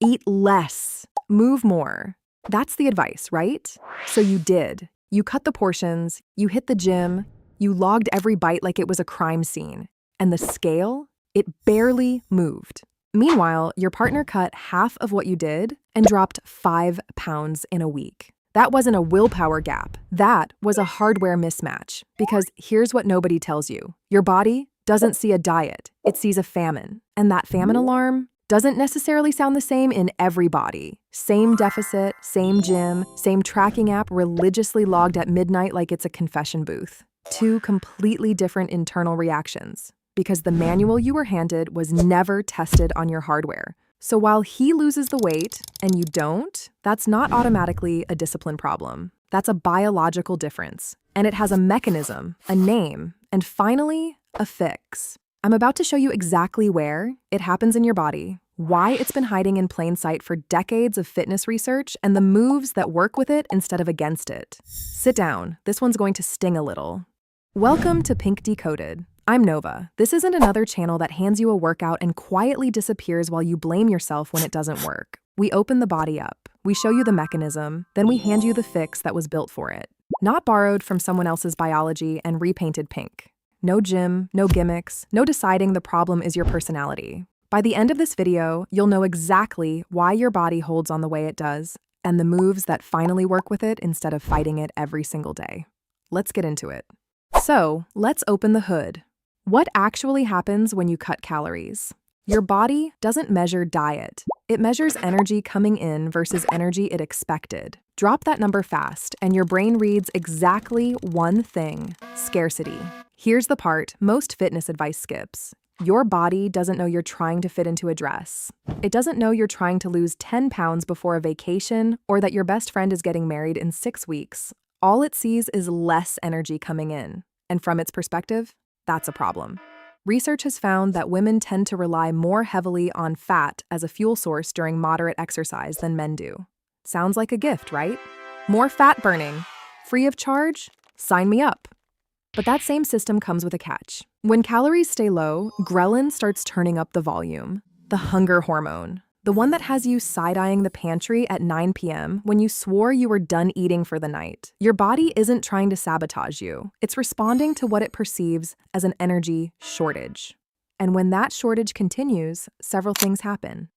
Eat less. Move more. That's the advice, right? So you did. You cut the portions, you hit the gym, you logged every bite like it was a crime scene. And the scale? It barely moved. Meanwhile, your partner cut half of what you did and dropped 5 pounds in a week. That wasn't a willpower gap. That was a hardware mismatch. Because here's what nobody tells you. Your body doesn't see a diet, it sees a famine. And that famine alarm doesn't necessarily sound the same in every body. Same deficit, same gym, same tracking app religiously logged at midnight like it's a confession booth. Two completely different internal reactions. Because the manual you were handed was never tested on your hardware. So while he loses the weight and you don't, that's not automatically a discipline problem. That's a biological difference. And it has a mechanism, a name, and finally, a fix. I'm about to show you exactly where it happens in your body, why it's been hiding in plain sight for decades of fitness research, and the moves that work with it instead of against it. Sit down. This one's going to sting a little. Welcome to Pink Decoded. I'm Nova. This isn't another channel that hands you a workout and quietly disappears while you blame yourself when it doesn't work. We open the body up. We show you the mechanism, then we hand you the fix that was built for it. Not borrowed from someone else's biology and repainted pink. No gym, no gimmicks, no deciding the problem is your personality. By the end of this video, you'll know exactly why your body holds on the way it does and the moves that finally work with it instead of fighting it every single day. Let's get into it. So, let's open the hood. What actually happens when you cut calories? Your body doesn't measure diet. It measures energy coming in versus energy it expected. Drop that number fast, and your brain reads exactly one thing: scarcity. Here's the part most fitness advice skips. Your body doesn't know you're trying to fit into a dress. It doesn't know you're trying to lose 10 pounds before a vacation or that your best friend is getting married in 6 weeks. All it sees is less energy coming in. And from its perspective, that's a problem. Research has found that women tend to rely more heavily on fat as a fuel source during moderate exercise than men do. Sounds like a gift, right? More fat burning. Free of charge? Sign me up. But that same system comes with a catch. When calories stay low, ghrelin starts turning up the volume. The hunger hormone. The one that has you side-eyeing the pantry at 9 p.m. when you swore you were done eating for the night. Your body isn't trying to sabotage you. It's responding to what it perceives as an energy shortage. And when that shortage continues, several things happen.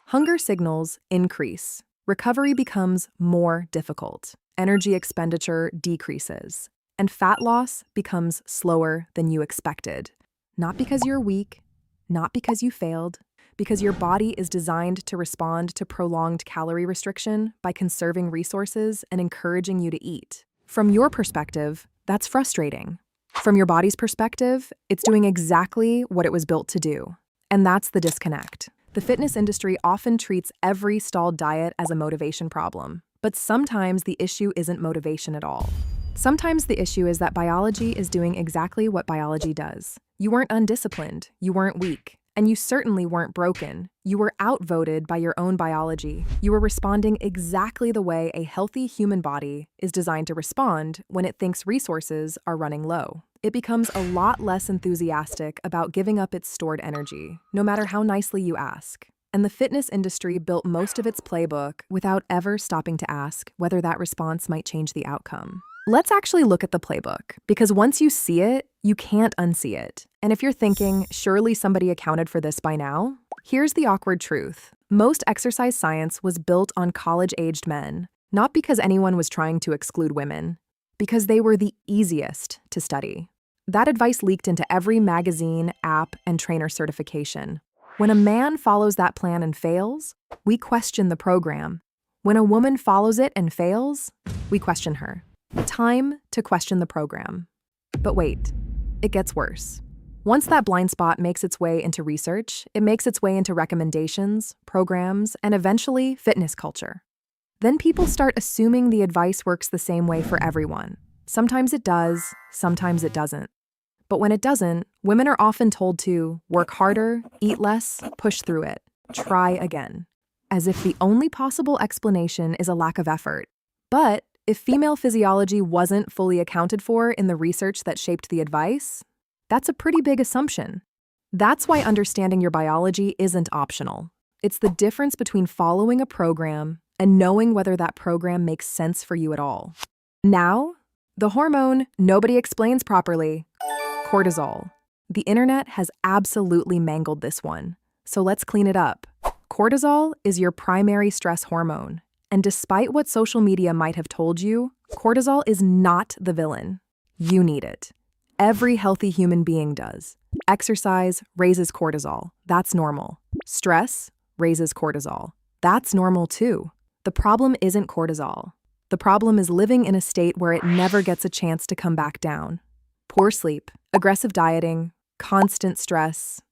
Hunger signals increase. Recovery becomes more difficult. Energy expenditure decreases. And fat loss becomes slower than you expected. Not because you're weak, not because you failed, because your body is designed to respond to prolonged calorie restriction by conserving resources and encouraging you to eat. From your perspective, that's frustrating. From your body's perspective, it's doing exactly what it was built to do. And that's the disconnect. The fitness industry often treats every stalled diet as a motivation problem, but sometimes the issue isn't motivation at all. Sometimes the issue is that biology is doing exactly what biology does. You weren't undisciplined, you weren't weak. And you certainly weren't broken. You were outvoted by your own biology. You were responding exactly the way a healthy human body is designed to respond when it thinks resources are running low. It becomes a lot less enthusiastic about giving up its stored energy, no matter how nicely you ask. And the fitness industry built most of its playbook without ever stopping to ask whether that response might change the outcome. Let's actually look at the playbook, because once you see it, you can't unsee it. And if you're thinking, surely somebody accounted for this by now, here's the awkward truth. Most exercise science was built on college-aged men, not because anyone was trying to exclude women, because they were the easiest to study. That advice leaked into every magazine, app, and trainer certification. When a man follows that plan and fails, we question the program. When a woman follows it and fails, we question her. Time to question the program. But wait, it gets worse. Once that blind spot makes its way into research, it makes its way into recommendations, programs, and eventually fitness culture. Then people start assuming the advice works the same way for everyone. Sometimes it does, sometimes it doesn't. But when it doesn't, women are often told to work harder, eat less, push through it, try again. As if the only possible explanation is a lack of effort. But if female physiology wasn't fully accounted for in the research that shaped the advice, that's a pretty big assumption. That's why understanding your biology isn't optional. It's the difference between following a program and knowing whether that program makes sense for you at all. Now, the hormone nobody explains properly, cortisol. The internet has absolutely mangled this one, so let's clean it up. Cortisol is your primary stress hormone, and despite what social media might have told you, cortisol is not the villain. You need it. Every healthy human being does. Exercise raises cortisol. That's normal. Stress raises cortisol. That's normal too. The problem isn't cortisol. The problem is living in a state where it never gets a chance to come back down. Poor sleep, aggressive dieting, constant stress,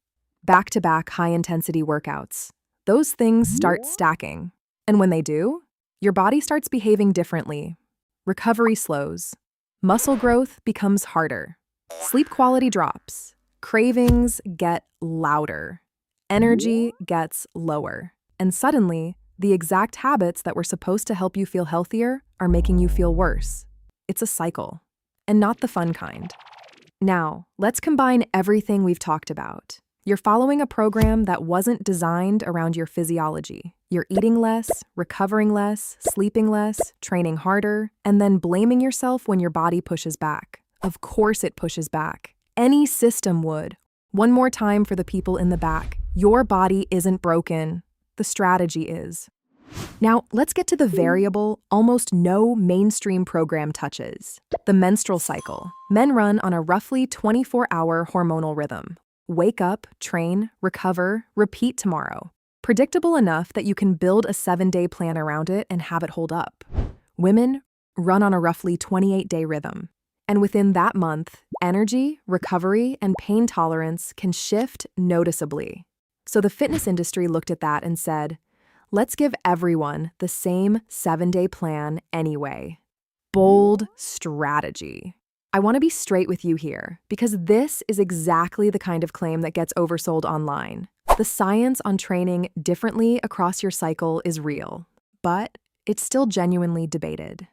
back-to-back high-intensity workouts. Those things start stacking. And when they do, your body starts behaving differently. Recovery slows. Muscle growth becomes harder. Sleep quality drops. Cravings get louder. Energy gets lower. And suddenly, the exact habits that were supposed to help you feel healthier are making you feel worse. It's a cycle, and not the fun kind. Now, let's combine everything we've talked about. You're following a program that wasn't designed around your physiology. You're eating less, recovering less, sleeping less, training harder, and then blaming yourself when your body pushes back. Of course it pushes back. Any system would. One more time for the people in the back. Your body isn't broken. The strategy is. Now, let's get to the variable, almost no mainstream program touches. The menstrual cycle. Men run on a roughly 24-hour hormonal rhythm. Wake up, train, recover, repeat tomorrow. Predictable enough that you can build a 7-day plan around it and have it hold up. Women run on a roughly 28-day rhythm. And within that month, energy, recovery, and pain tolerance can shift noticeably. So the fitness industry looked at that and said, let's give everyone the same 7-day plan anyway. Bold strategy. I want to be straight with you here, because this is exactly the kind of claim that gets oversold online. The science on training differently across your cycle is real, but it's still genuinely debated.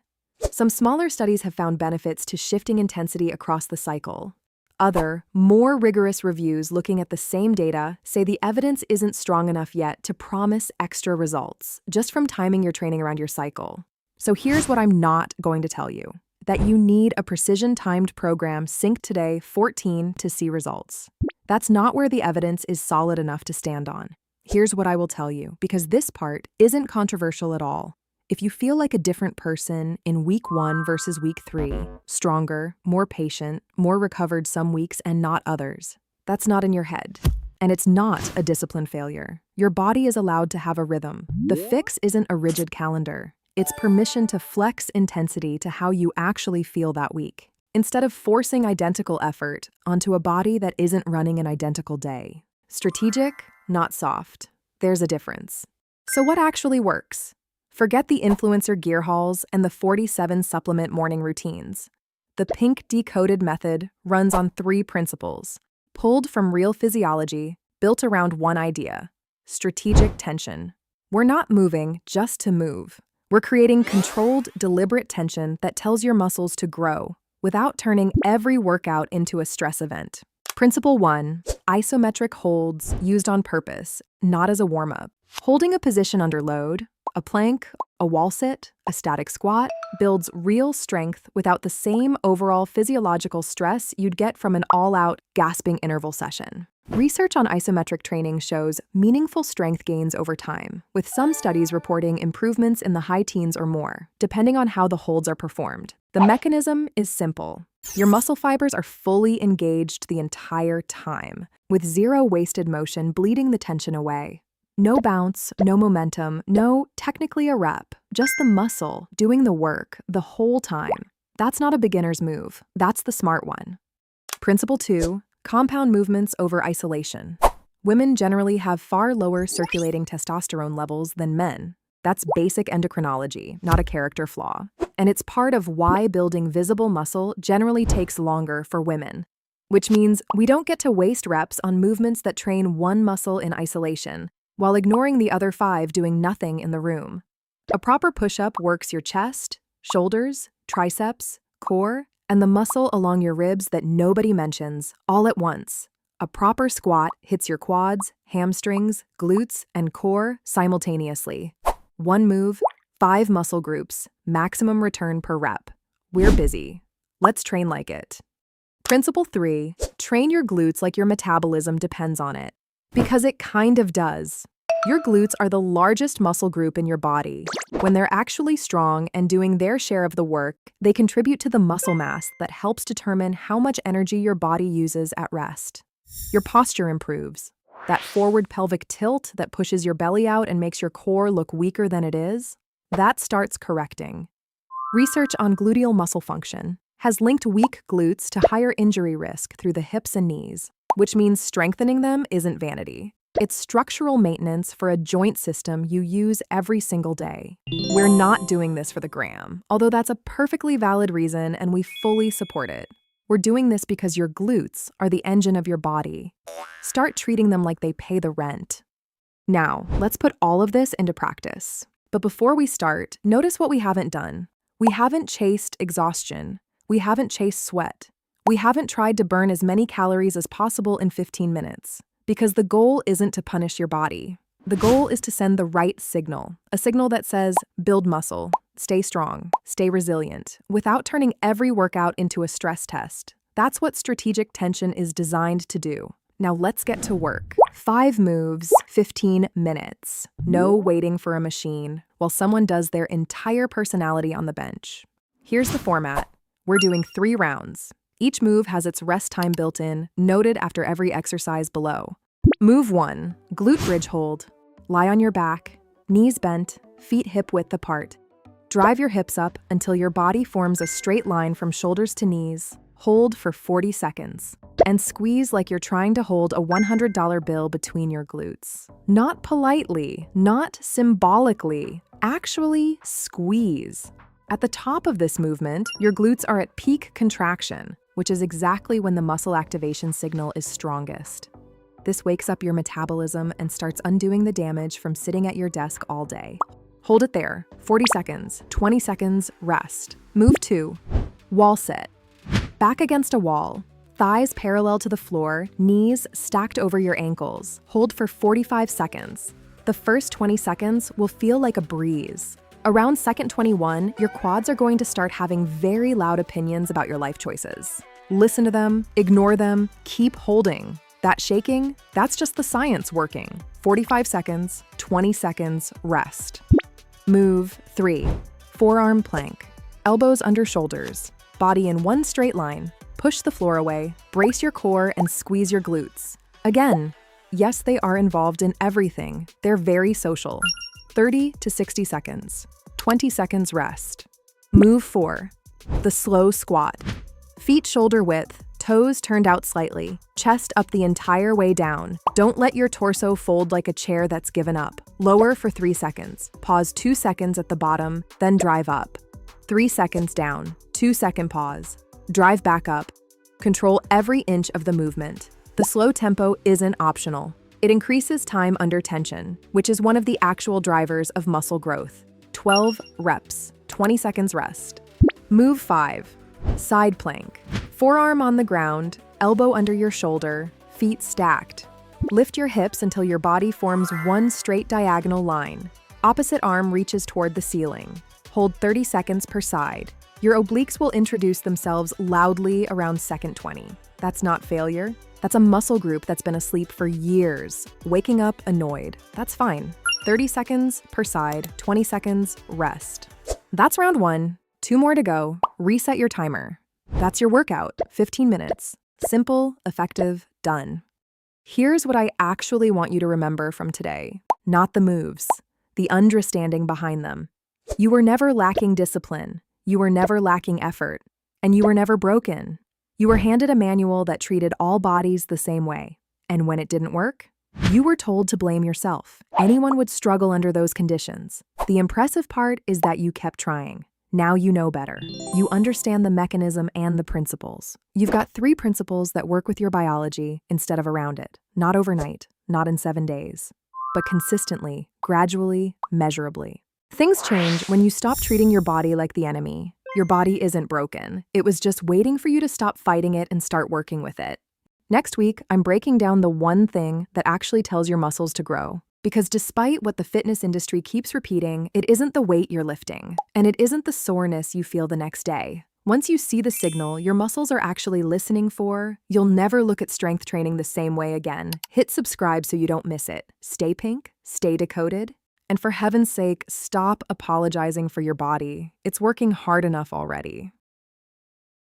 Some smaller studies have found benefits to shifting intensity across the cycle. Other, more rigorous reviews looking at the same data say the evidence isn't strong enough yet to promise extra results just from timing your training around your cycle. So here's what I'm not going to tell you: that you need a precision-timed program synced today 14 to see results. That's not where the evidence is solid enough to stand on. Here's what I will tell you, because this part isn't controversial at all. If you feel like a different person in week 1 versus week 3, stronger, more patient, more recovered some weeks and not others, that's not in your head. And it's not a discipline failure. Your body is allowed to have a rhythm. The fix isn't a rigid calendar. It's permission to flex intensity to how you actually feel that week, instead of forcing identical effort onto a body that isn't running an identical day. Strategic, not soft. There's a difference. So what actually works? Forget the influencer gear hauls and the 47 supplement morning routines. The Pink Decoded Method runs on 3 principles, pulled from real physiology, built around one idea: strategic tension. We're not moving just to move. We're creating controlled, deliberate tension that tells your muscles to grow without turning every workout into a stress event. Principle 1, isometric holds used on purpose, not as a warm-up. Holding a position under load, a plank, a wall sit, a static squat, builds real strength without the same overall physiological stress you'd get from an all-out, gasping interval session. Research on isometric training shows meaningful strength gains over time, with some studies reporting improvements in the high teens or more, depending on how the holds are performed. The mechanism is simple. Your muscle fibers are fully engaged the entire time, with zero wasted motion bleeding the tension away. No bounce, no momentum, no technically a rep, just the muscle doing the work the whole time. That's not a beginner's move. That's the smart one. Principle 2, compound movements over isolation. Women generally have far lower circulating testosterone levels than men. That's basic endocrinology, not a character flaw. And it's part of why building visible muscle generally takes longer for women, which means we don't get to waste reps on movements that train one muscle in isolation, while ignoring the other 5 doing nothing in the room. A proper push-up works your chest, shoulders, triceps, core, and the muscle along your ribs that nobody mentions, all at once. A proper squat hits your quads, hamstrings, glutes, and core simultaneously. One move, 5 muscle groups, maximum return per rep. We're busy. Let's train like it. Principle 3, train your glutes like your metabolism depends on it. Because it kind of does. Your glutes are the largest muscle group in your body. When they're actually strong and doing their share of the work, they contribute to the muscle mass that helps determine how much energy your body uses at rest. Your posture improves. That forward pelvic tilt that pushes your belly out and makes your core look weaker than it is, that starts correcting. Research on gluteal muscle function has linked weak glutes to higher injury risk through the hips and knees, which means strengthening them isn't vanity. It's structural maintenance for a joint system you use every single day. We're not doing this for the gram, although that's a perfectly valid reason and we fully support it. We're doing this because your glutes are the engine of your body. Start treating them like they pay the rent. Now, let's put all of this into practice. But before we start, notice what we haven't done. We haven't chased exhaustion. We haven't chased sweat. We haven't tried to burn as many calories as possible in 15 minutes. Because the goal isn't to punish your body. The goal is to send the right signal, a signal that says, build muscle, stay strong, stay resilient, without turning every workout into a stress test. That's what strategic tension is designed to do. Now let's get to work. 5 moves, 15 minutes. No waiting for a machine while someone does their entire personality on the bench. Here's the format. We're doing 3 rounds. Each move has its rest time built in, noted after every exercise below. Move 1, glute bridge hold. Lie on your back, knees bent, feet hip width apart. Drive your hips up until your body forms a straight line from shoulders to knees. Hold for 40 seconds. And squeeze like you're trying to hold a $100 bill between your glutes. Not politely, not symbolically. Actually, squeeze. At the top of this movement, your glutes are at peak contraction, which is exactly when the muscle activation signal is strongest. This wakes up your metabolism and starts undoing the damage from sitting at your desk all day. Hold it there, 40 seconds, 20 seconds, rest. Move 2, wall sit. Back against a wall, thighs parallel to the floor, knees stacked over your ankles. Hold for 45 seconds. The first 20 seconds will feel like a breeze. Around second 21, your quads are going to start having very loud opinions about your life choices. Listen to them, ignore them, keep holding. That shaking, that's just the science working. 45 seconds, 20 seconds, rest. Move 3, forearm plank. Elbows under shoulders, body in one straight line. Push the floor away, brace your core, and squeeze your glutes. Again, yes, they are involved in everything. They're very social. 30 to 60 seconds. 20 seconds rest. Move 4, the slow squat. Feet shoulder width, toes turned out slightly, chest up the entire way down. Don't let your torso fold like a chair that's given up. Lower for 3 seconds. Pause 2 seconds at the bottom, then drive up. 3 seconds down, 2-second pause. Drive back up. Control every inch of the movement. The slow tempo isn't optional. It increases time under tension, which is one of the actual drivers of muscle growth. 12 reps, 20 seconds rest. Move 5, side plank. Forearm on the ground, elbow under your shoulder, feet stacked. Lift your hips until your body forms one straight diagonal line. Opposite arm reaches toward the ceiling. Hold 30 seconds per side. Your obliques will introduce themselves loudly around second 20. That's not failure. That's a muscle group that's been asleep for years, waking up annoyed. That's fine. 30 seconds per side, 20 seconds, rest. That's round 1. 2 more to go. Reset your timer. That's your workout, 15 minutes. Simple, effective, done. Here's what I actually want you to remember from today. Not the moves, the understanding behind them. You were never lacking discipline. You were never lacking effort. And you were never broken. You were handed a manual that treated all bodies the same way. And when it didn't work, you were told to blame yourself. Anyone would struggle under those conditions. The impressive part is that you kept trying. Now you know better. You understand the mechanism and the principles. You've got 3 principles that work with your biology instead of around it. Not overnight, not in 7 days, but consistently, gradually, measurably. Things change when you stop treating your body like the enemy. Your body isn't broken. It was just waiting for you to stop fighting it and start working with it. Next week, I'm breaking down the one thing that actually tells your muscles to grow. Because despite what the fitness industry keeps repeating, it isn't the weight you're lifting, and it isn't the soreness you feel the next day. Once you see the signal your muscles are actually listening for, you'll never look at strength training the same way again. Hit subscribe so you don't miss it. Stay pink, stay decoded, and for heaven's sake, stop apologizing for your body. It's working hard enough already.